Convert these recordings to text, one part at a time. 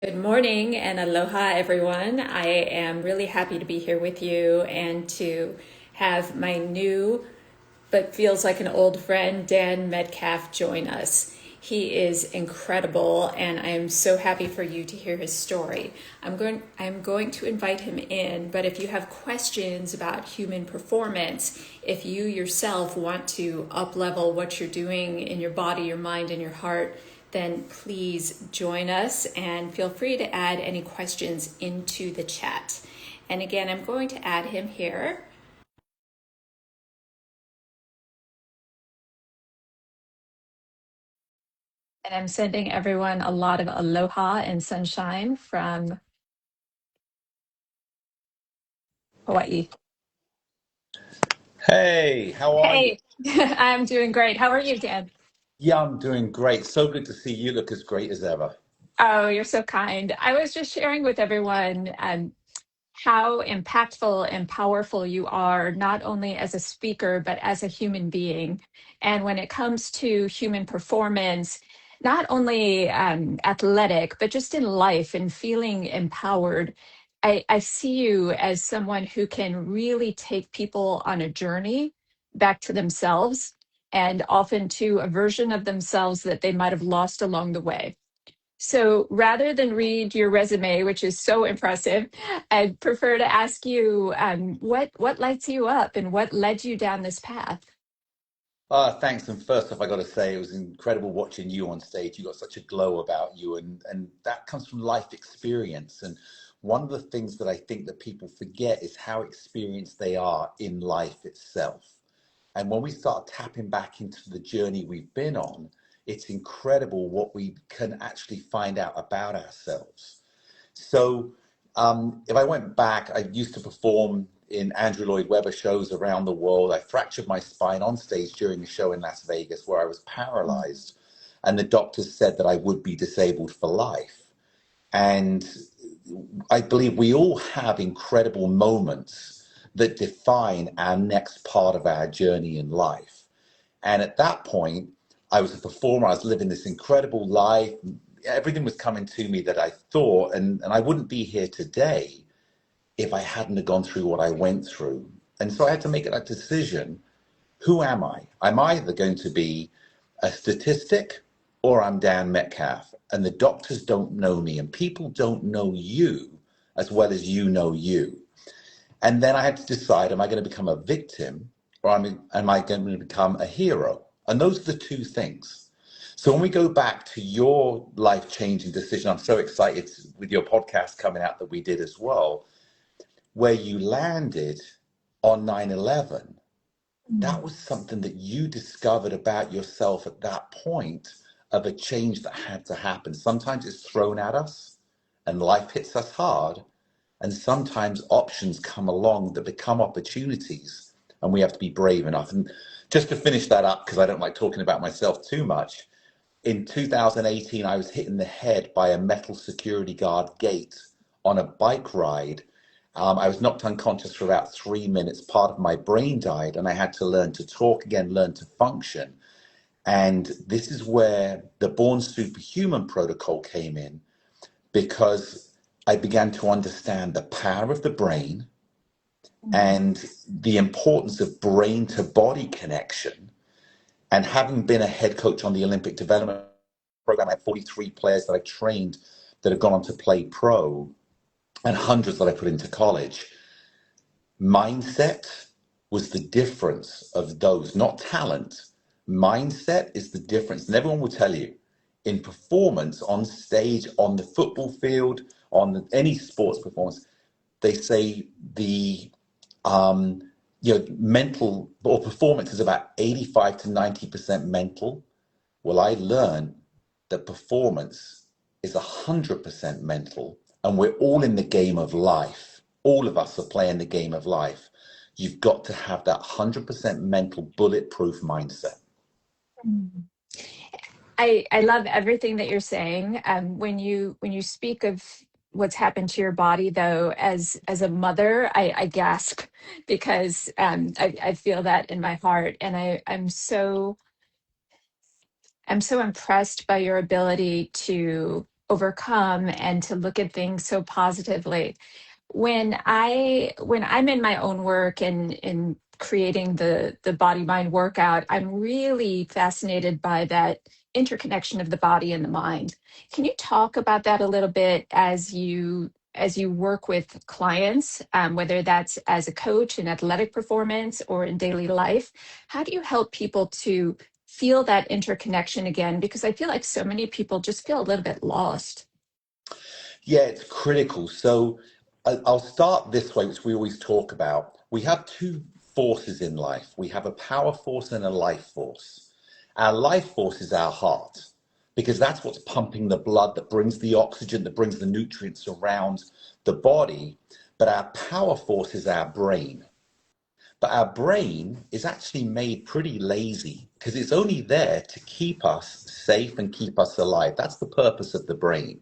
Good morning and aloha, everyone. I am really happy to be here with you and to have my new but feels like an old friend, Dan Metcalfe, join us. He is incredible, and I am so happy for you to hear his story. I'm going to invite him in, but if you have questions about human performance, if you yourself want to up-level what you're doing in your body, your mind, and your heart, then please join us and feel free to add any questions into the chat. And again, I'm going to add him here. And I'm sending everyone a lot of aloha and sunshine from Hawaii. Hey, how are you? Hey, I'm doing great. How are you, Dan? Yeah, I'm doing great. So good to see you look as great as ever. Oh, you're so kind. I was just sharing with everyone how impactful and powerful you are, not only as a speaker, but as a human being. And when it comes to human performance, not only athletic, but just in life and feeling empowered, I see you as someone who can really take people on a journey back to themselves and often to a version of themselves that they might have lost along the way. So rather than read your resume, which is so impressive, I'd prefer to ask you what lights you up and what led you down this path. Thanks. And first off, I got to say it was incredible watching you on stage. You got such a glow about you, and that comes from life experience. And one of the things that I think that people forget is how experienced they are in life itself. And when we start tapping back into the journey we've been on, it's incredible what we can actually find out about ourselves. So, if I went back, I used to perform in Andrew Lloyd Webber shows around the world. I fractured my spine on stage during a show in Las Vegas where I was paralyzed, and the doctors said that I would be disabled for life. And I believe we all have incredible moments that define our next part of our journey in life. And at that point, I was a performer. I was living this incredible life. Everything was coming to me that I thought, and I wouldn't be here today if I hadn't have gone through what I went through. And so I had to make that decision. Who am I? I'm either going to be a statistic or I'm Dan Metcalfe. And the doctors don't know me, and people don't know you as well as you know you. And then I had to decide, am I going to become a victim or am I going to become a hero? And those are the two things. So when we go back to your life-changing decision, I'm so excited with your podcast coming out that we did as well, where you landed on 9/11. That was something that you discovered about yourself at that point of a change that had to happen. Sometimes it's thrown at us and life hits us hard. And sometimes options come along that become opportunities, and we have to be brave enough. And just to finish that up, because I don't like talking about myself too much, in 2018, I was hit in the head by a metal security guard gate on a bike ride. I was knocked unconscious for about 3 minutes. Part of my brain died, and I had to learn to talk again, learn to function. And this is where the Born Superhuman protocol came in, because I began to understand the power of the brain and the importance of brain to body connection. And having been a head coach on the Olympic development program, I had 43 players that I trained that have gone on to play pro and hundreds that I put into college. Mindset was the difference of those, not talent. Mindset is the difference. And everyone will tell you in performance on stage, on the football field, on any sports performance, they say the mental or performance is about 85 to 90% mental. Well, I learned that performance is 100% mental, and we're all in the game of life. All of us are playing the game of life. You've got to have that 100% mental bulletproof mindset. Mm. I love everything that you're saying. When you speak of what's happened to your body, though, as a mother, I gasp because I feel that in my heart, and I'm so impressed by your ability to overcome and to look at things so positively. When I'm in my own work and in creating the body mind workout, I'm really fascinated by that interconnection of the body and the mind. Can you talk about that a little bit as you work with clients, whether that's as a coach in athletic performance or in daily life? How do you help people to feel that interconnection again? Because I feel like so many people just feel a little bit lost. Yeah, it's critical. So I'll start this way, which we always talk about. We have two forces in life. We have a power force and a life force. Our life force is our heart, because that's what's pumping the blood, that brings the oxygen, that brings the nutrients around the body. But our power force is our brain. But our brain is actually made pretty lazy because it's only there to keep us safe and keep us alive. That's the purpose of the brain.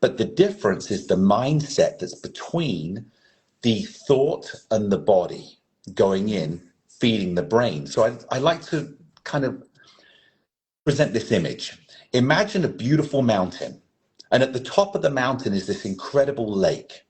But the difference is the mindset that's between the thought and the body going in, feeding the brain. So I like to kind of present this image. Imagine a beautiful mountain, and at the top of the mountain is this incredible lake.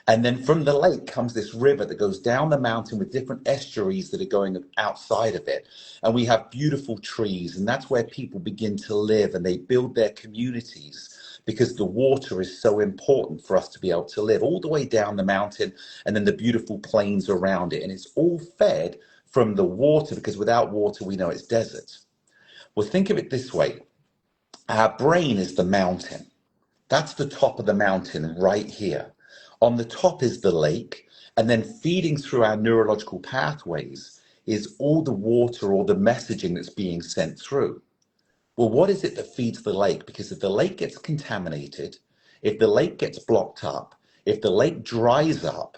And then from the lake comes this river that goes down the mountain with different estuaries that are going outside of it. And we have beautiful trees, and that's where people begin to live and they build their communities because the water is so important for us to be able to live all the way down the mountain and then the beautiful plains around it. And it's all fed from the water because without water, we know it's desert. Well, think of it this way. Our brain is the mountain. That's the top of the mountain right here. On the top is the lake, and then feeding through our neurological pathways is all the water or the messaging that's being sent through. Well, what is it that feeds the lake? Because if the lake gets contaminated, if the lake gets blocked up, if the lake dries up,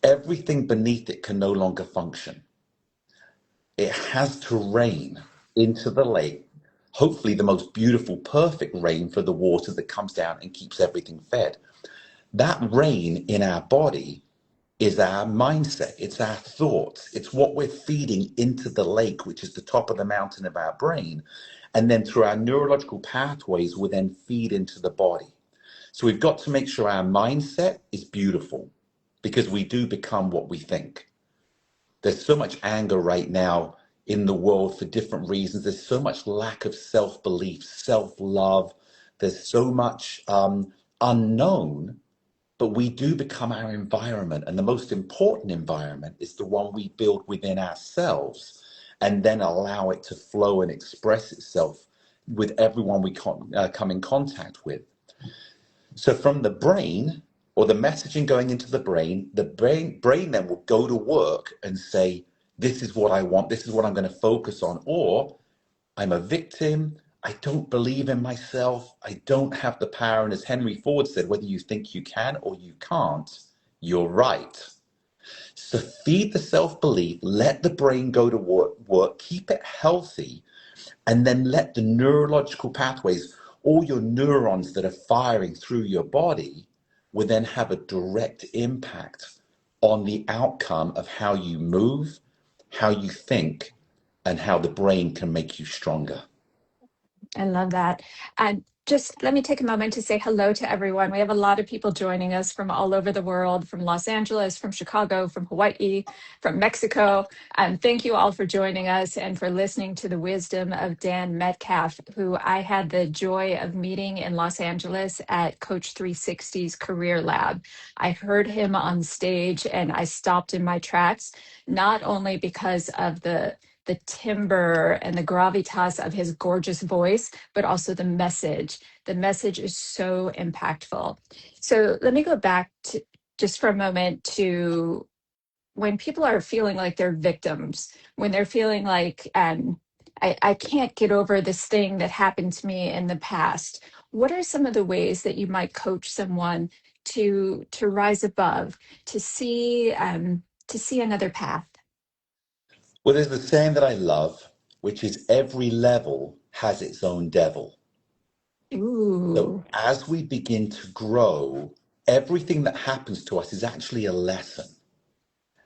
everything beneath it can no longer function. It has to rain into the lake, hopefully the most beautiful, perfect rain for the water that comes down and keeps everything fed. That rain in our body is our mindset, it's our thoughts, it's what we're feeding into the lake, which is the top of the mountain of our brain. And then through our neurological pathways, we then feed into the body. So we've got to make sure our mindset is beautiful because we do become what we think. There's so much anger right now in the world for different reasons. There's so much lack of self-belief, self-love. There's so much unknown. But we do become our environment. And the most important environment is the one we build within ourselves and then allow it to flow and express itself with everyone we come in contact with. So from the brain, or the messaging going into the brain then will go to work and say, this is what I want, this is what I'm going to focus on. Or I'm a victim, I don't believe in myself, I don't have the power. And as Henry Ford said, whether you think you can or you can't, you're right. So feed the self-belief, let the brain go to work, keep it healthy, and then let the neurological pathways, all your neurons that are firing through your body, will then have a direct impact on the outcome of how you move, how you think, and how the brain can make you stronger. I love that. And just let me take a moment to say hello to everyone. We have a lot of people joining us from all over the world, from Los Angeles, from Chicago, from Hawaii, from Mexico. And thank you all for joining us and for listening to the wisdom of Dan Metcalfe, who I had the joy of meeting in Los Angeles at Coach 360's Career Lab. I heard him on stage and I stopped in my tracks, not only because of the timbre and the gravitas of his gorgeous voice, but also the message. The message is so impactful. So let me go back to just for a moment to when people are feeling like they're victims, when they're feeling like I can't get over this thing that happened to me in the past. What are some of the ways that you might coach someone to rise above, to see another path? Well, there's the saying that I love, which is every level has its own devil. So Ooh. as we begin to grow, everything that happens to us is actually a lesson.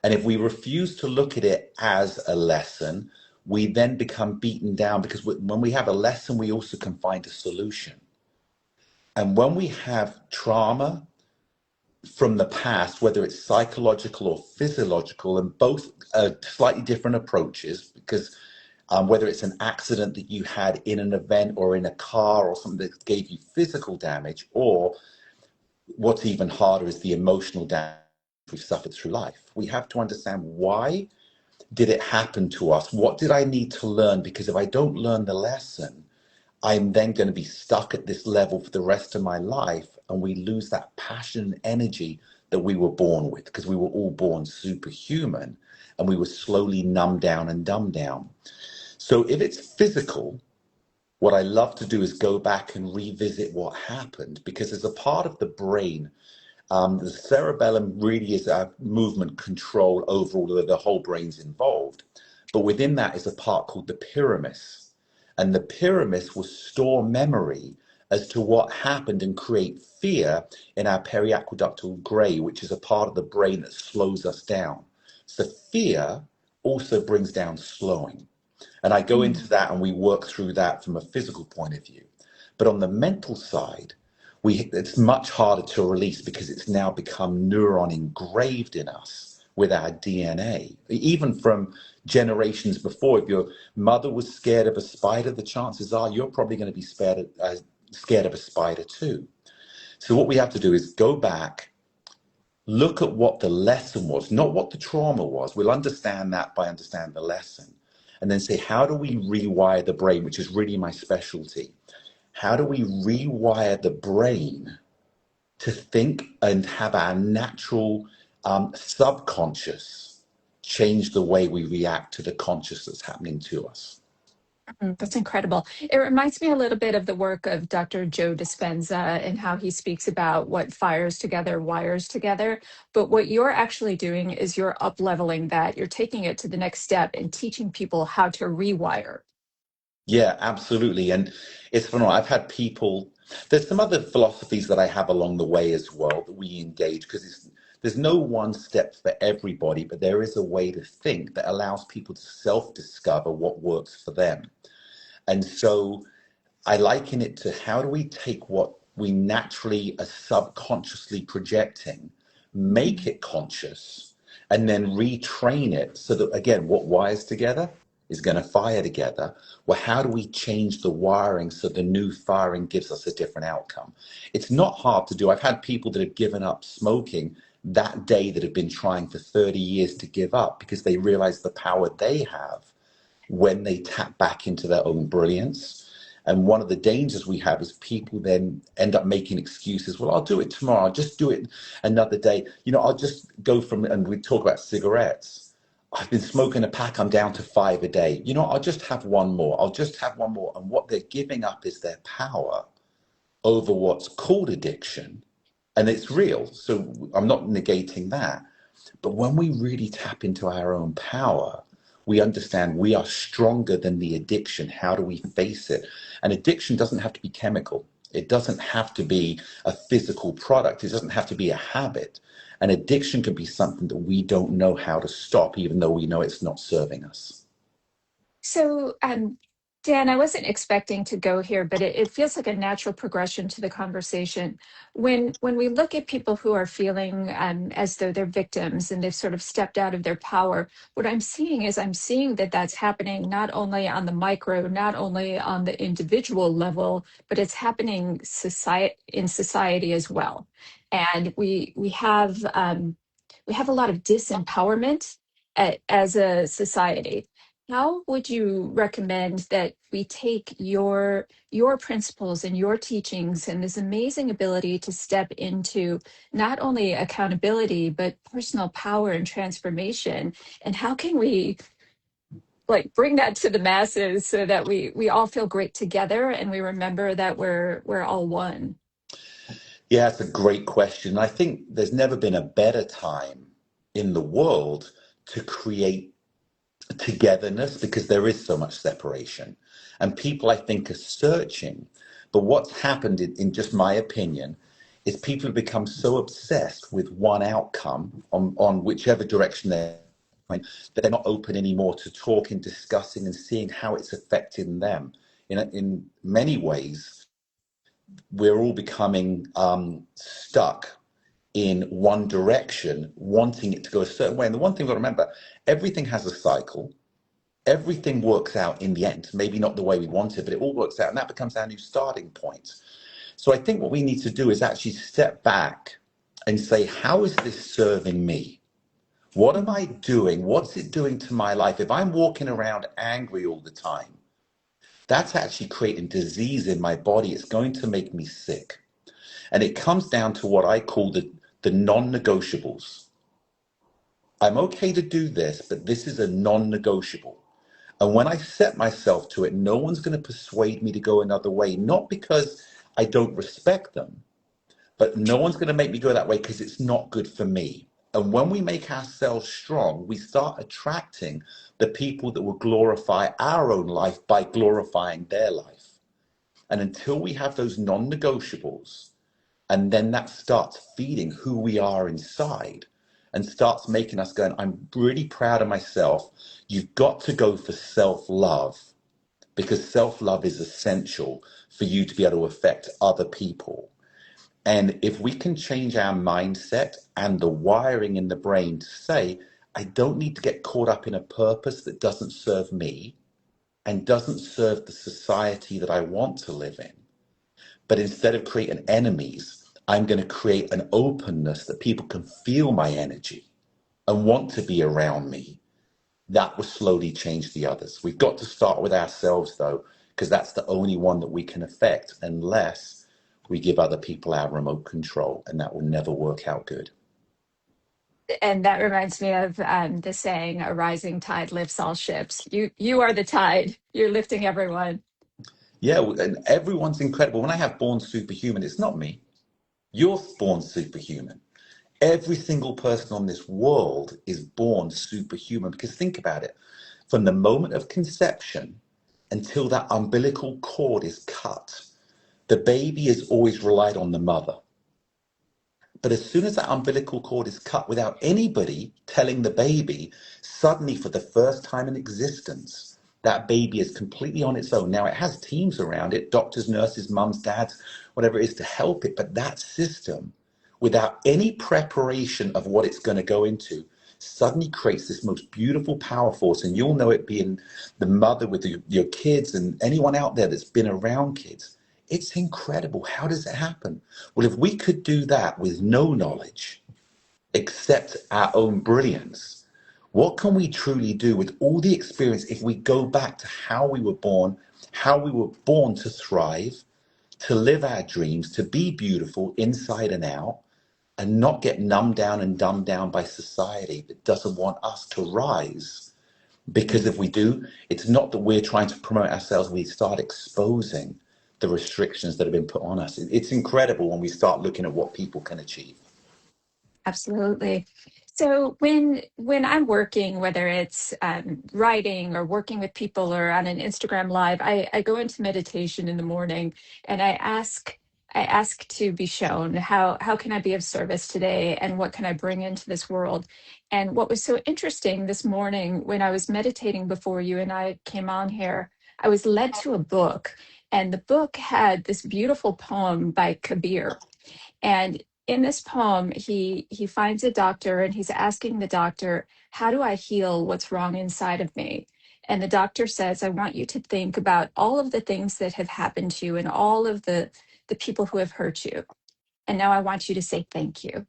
And if we refuse to look at it as a lesson, we then become beaten down because when we have a lesson, we also can find a solution. And when we have trauma from the past, whether it's psychological or physiological, and both are slightly different approaches, because whether it's an accident that you had in an event or in a car or something that gave you physical damage, or what's even harder is the emotional damage we've suffered through life. We have to understand, why did it happen to us? What did I need to learn? Because if I don't learn the lesson, I'm then going to be stuck at this level for the rest of my life, and we lose that passion and energy that we were born with, because we were all born superhuman and we were slowly numbed down and dumbed down. So if it's physical, what I love to do is go back and revisit what happened, because there's a part of the brain, the cerebellum really is a movement control overall, the whole brain's involved. But within that is a part called the pyramis. And the pyramis will store memory as to what happened and create fear in our periaqueductal gray, which is a part of the brain that slows us down. So fear also brings down slowing. And I go into that and we work through that from a physical point of view. But on the mental side, it's much harder to release, because it's now become neuron engraved in us with our DNA. Even from generations before, if your mother was scared of a spider, the chances are you're probably going to be scared of a spider too. So what we have to do is go back, look at what the lesson was, not what the trauma was. We'll understand that by understanding the lesson. And then say, how do we rewire the brain, which is really my specialty? How do we rewire the brain to think and have our natural subconscious change the way we react to the conscious that's happening to us? That's incredible. It reminds me a little bit of the work of Dr. Joe Dispenza and how he speaks about what fires together, wires together. But what you're actually doing is you're up leveling that. You're taking it to the next step and teaching people how to rewire. Yeah, absolutely. And it's phenomenal. I've had people, there's some other philosophies that I have along the way as well that we engage, because there's no one step for everybody, but there is a way to think that allows people to self-discover what works for them. And so I liken it to, how do we take what we naturally are subconsciously projecting, make Mhm. it conscious, and then retrain it so that, again, what wires together is going to fire together. Well, how do we change the wiring so the new firing gives us a different outcome? It's not hard to do. I've had people that have given up smoking that day that have been trying for 30 years to give up, because they realize the power they have when they tap back into their own brilliance. And one of the dangers we have is people then end up making excuses. Well, I'll do it tomorrow. I'll just do it another day. I'll just go from, and we talk about cigarettes. I've been smoking a pack. I'm down to 5 a day. I'll just have one more. I'll just have one more. And what they're giving up is their power over what's called addiction. And it's real. So I'm not negating that. But when we really tap into our own power, we understand we are stronger than the addiction. How do we face it? And addiction doesn't have to be chemical. It doesn't have to be a physical product. It doesn't have to be a habit. An addiction can be something that we don't know how to stop, even though we know it's not serving us. So, Dan, I wasn't expecting to go here, but it feels like a natural progression to the conversation. When we look at people who are feeling as though they're victims and they've sort of stepped out of their power, what I'm seeing that that's happening not only on the micro, not only on the individual level, but it's happening in society as well. And we have a lot of disempowerment as a society. How would you recommend that we take your principles and your teachings and this amazing ability to step into not only accountability but personal power and transformation? And how can we like bring that to the masses so that we all feel great together and we remember that we're all one? Yeah, it's a great question. I think there's never been a better time in the world to create togetherness, because there is so much separation. And people, I think, are searching. But what's happened, in just my opinion, is people have become so obsessed with one outcome on whichever direction they're going, that they're not open anymore to talking, discussing, and seeing how it's affecting them. In many ways, we're all becoming stuck in one direction, wanting it to go a certain way. And the one thing we've got to remember, everything has a cycle. Everything works out in the end. Maybe not the way we want it, but it all works out. And that becomes our new starting point. So I think what we need to do is actually step back and say, how is this serving me? What am I doing? What's it doing to my life? If I'm walking around angry all the time, that's actually creating disease in my body. It's going to make me sick. And it comes down to what I call the non-negotiables. I'm okay to do this, but this is a non-negotiable. And when I set myself to it, no one's going to persuade me to go another way, not because I don't respect them, but no one's going to make me go that way because it's not good for me. And when we make ourselves strong, we start attracting the people that will glorify our own life by glorifying their life. And until we have those non-negotiables, and then that starts feeding who we are inside and starts making us going, I'm really proud of myself. You've got to go for self-love, because self-love is essential for you to be able to affect other people. And if we can change our mindset and the wiring in the brain to say, I don't need to get caught up in a purpose that doesn't serve me and doesn't serve the society that I want to live in, but instead of creating enemies, I'm going to create an openness that people can feel my energy and want to be around me. That will slowly change the others. We've got to start with ourselves, though, because that's the only one that we can affect, unless we give other people our remote control, and that will never work out good. And that reminds me of the saying, "A rising tide lifts all ships." You are the tide. You're lifting everyone. Yeah, and everyone's incredible. When I have born superhuman, it's not me. You're born superhuman. Every single person on this world is born superhuman, because think about it. From the moment of conception until that umbilical cord is cut, the baby is always relied on the mother. But as soon as that umbilical cord is cut without anybody telling the baby, suddenly for the first time in existence, that baby is completely on its own. Now it has teams around it, doctors, nurses, mums, dads, whatever it is to help it. But that system, without any preparation of what it's going to go into, suddenly creates this most beautiful power force. And you'll know it being the mother with your kids and anyone out there that's been around kids. It's incredible. How does it happen? Well, if we could do that with no knowledge except our own brilliance, what can we truly do with all the experience if we go back to how we were born to thrive, to live our dreams, to be beautiful inside and out, and not get numbed down and dumbed down by society that doesn't want us to rise? Because if we do, it's not that we're trying to promote ourselves, we start exposing the restrictions that have been put on us. It's incredible when we start looking at what people can achieve. Absolutely. So when I'm working, whether it's writing or working with people or on an Instagram live, I go into meditation in the morning and I ask to be shown how can I be of service today and what can I bring into this world. And what was so interesting this morning when I was meditating before you and I came on here, I was led to a book, and the book had this beautiful poem by Kabir. And in this poem, he finds a doctor and he's asking the doctor, how do I heal what's wrong inside of me? And the doctor says, I want you to think about all of the things that have happened to you and all of the people who have hurt you. And now I want you to say thank you,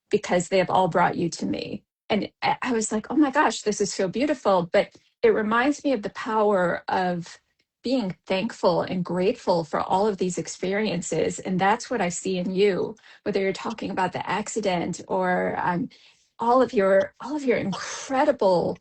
because they have all brought you to me. And I was like, oh my gosh, this is so beautiful. But it reminds me of the power of being thankful and grateful for all of these experiences. And that's what I see in you, whether you're talking about the accident or all of your incredible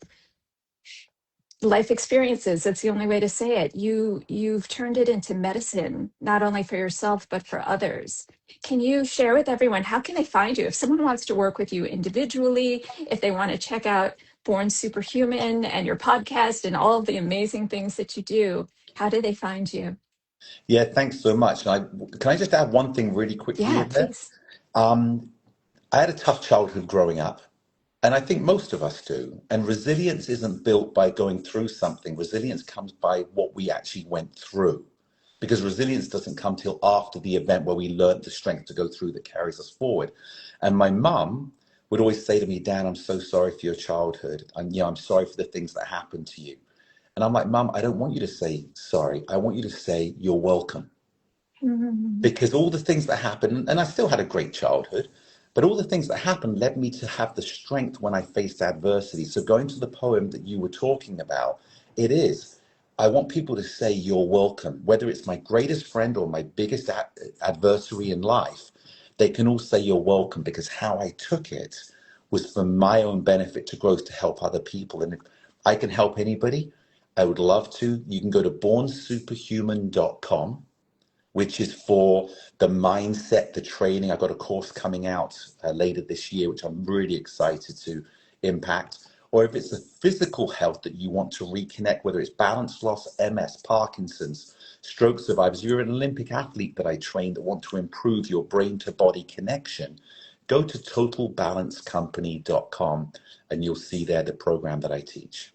life experiences. That's the only way to say it. You've turned it into medicine, not only for yourself but for others. Can you share with everyone, how can they find you if someone wants to work with you individually, if they want to check out Born Superhuman and your podcast and all of the amazing things that you do? How do they find you? Yeah, thanks so much. Can I just add one thing really quickly Yeah, in there? please. Um, I had a tough childhood growing up, and I think most of us do. And resilience isn't built by going through something. Resilience comes by what we actually went through. because resilience doesn't come till after the event where we learn the strength to go through that carries us forward. And my mum would always say to me, Dan, I'm so sorry for your childhood. And I'm sorry for the things that happened to you. And I'm like, Mum, I don't want you to say sorry. I want you to say you're welcome. Mhm. Because all the things that happened, and I still had a great childhood, but all the things that happened led me to have the strength when I faced adversity. So going to the poem that you were talking about, it is, I want people to say you're welcome, whether it's my greatest friend or my biggest adversary in life, they can all say you're welcome, because how I took it was for my own benefit, to growth, to help other people. And if I can help anybody, I would love to. You can go to bornsuperhuman.com, which is for the mindset, the training. I've got a course coming out later this year, which I'm really excited to impact. Or if it's the physical health that you want to reconnect, whether it's balance loss, MS, Parkinson's, stroke survivors, you're an Olympic athlete that I train that want to improve your brain to body connection, go to totalbalancecompany.com and you'll see there the program that I teach.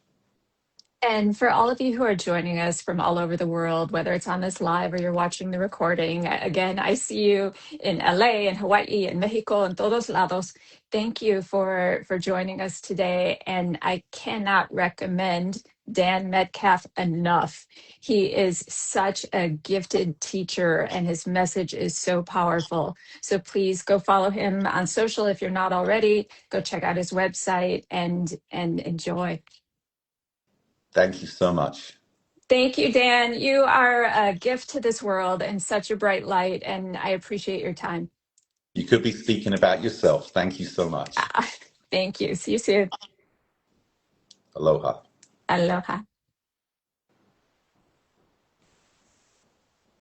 And for all of you who are joining us from all over the world, whether it's on this live or you're watching the recording, again, I see you in LA and Hawaii and Mexico and todos lados. Thank you for joining us today. And I cannot recommend Dan Metcalfe enough. He is such a gifted teacher and his message is so powerful. So please go follow him on social if you're not already. Go check out his website and enjoy. Thank you so much. Thank you, Dan. You are a gift to this world and such a bright light, and I appreciate your time. You could be speaking about yourself. Thank you so much. Thank you. See you soon. Aloha. Aloha.